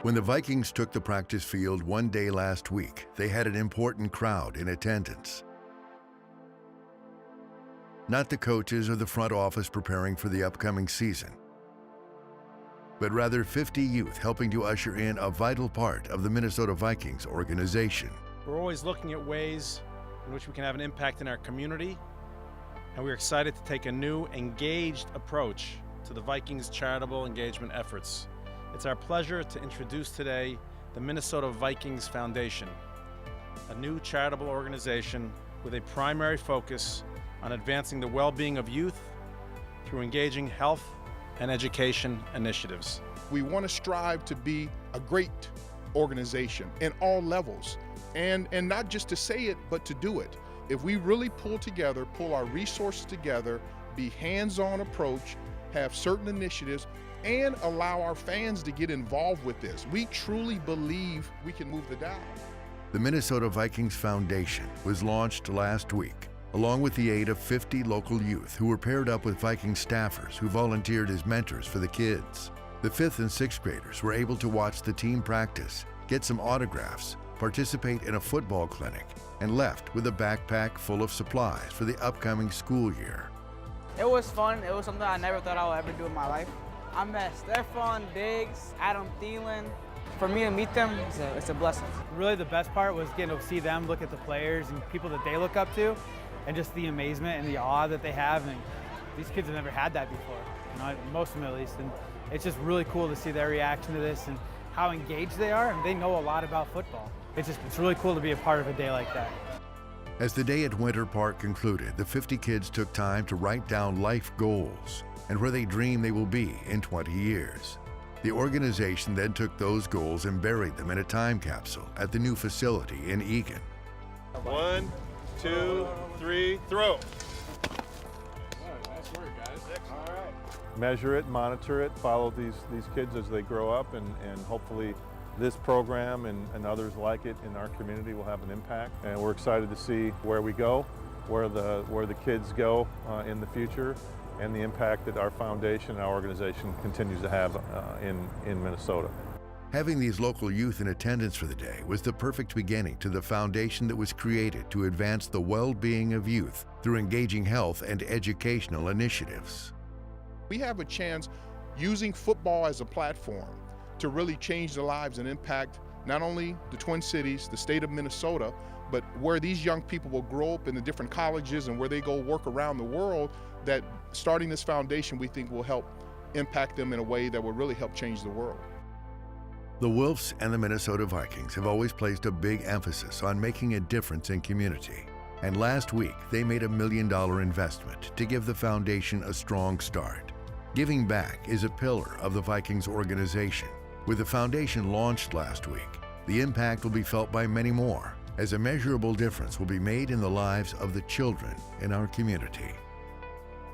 When the Vikings took the practice field one day last week, they had an important crowd in attendance. Not the coaches or the front office preparing for the upcoming season, but rather 50 youth helping to usher in a vital part of the Minnesota Vikings organization. We're always looking at ways in which we can have an impact in our community, and we're excited to take a new, engaged approach to the Vikings charitable engagement efforts. It's our pleasure to introduce today the Minnesota Vikings Foundation, a new charitable organization with a primary focus on advancing the well-being of youth through engaging health and education initiatives. We want to strive to be a great organization in all levels, and not just to say it, but to do it. If we really pull our resources together, be hands-on approach, have certain initiatives, and allow our fans to get involved with this, we truly believe we can move the dial. The Minnesota Vikings Foundation was launched last week, along with the aid of 50 local youth who were paired up with Viking staffers who volunteered as mentors for the kids. The 5th and 6th graders were able to watch the team practice, get some autographs, participate in a football clinic, and left with a backpack full of supplies for the upcoming school year. It was fun. It was something I never thought I would ever do in my life. I met Stephon Diggs, Adam Thielen. For me to meet them, it's a blessing. Really the best part was getting to see them look at the players and people that they look up to, and just the amazement and the awe that they have. And these kids have never had that before, most of them at least. And it's just really cool to see their reaction to this and how engaged they are, and they know a lot about football. It's really cool to be a part of a day like that. As the day at Winter Park concluded, the 50 kids took time to write down life goals and where they dream they will be in 20 years. The organization then took those goals and buried them in a time capsule at the new facility in Eagan. 1, 2, 3, throw. Nice work, guys. All right. Measure it, monitor it, follow these kids as they grow up, and hopefully this program and others like it in our community will have an impact. And we're excited to see where we go, where the kids go in the future, and the impact that our foundation and our organization continues to have in Minnesota. Having these local youth in attendance for the day was the perfect beginning to the foundation that was created to advance the well-being of youth through engaging health and educational initiatives. We have a chance using football as a platform to really change the lives and impact not only the Twin Cities, the state of Minnesota, but where these young people will grow up in the different colleges and where they go work around the world, that starting this foundation we think will help impact them in a way that will really help change the world. The Wolves and the Minnesota Vikings have always placed a big emphasis on making a difference in community. And last week, they made $1 million investment to give the foundation a strong start. Giving back is a pillar of the Vikings organization. With the foundation launched last week, the impact will be felt by many more, as a measurable difference will be made in the lives of the children in our community.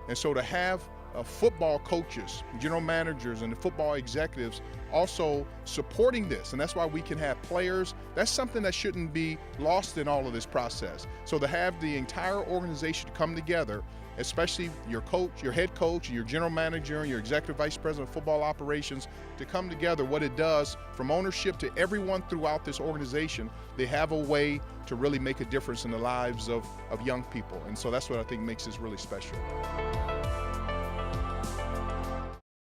And so to have football coaches, general managers, and the football executives also supporting this, and that's why we can have players, that's something that shouldn't be lost in all of this process. So to have the entire organization come together, especially your coach, your head coach, your general manager, and your executive vice president of football operations, to come together, what it does from ownership to everyone throughout this organization, they have a way to really make a difference in the lives of young people. And so that's what I think makes this really special.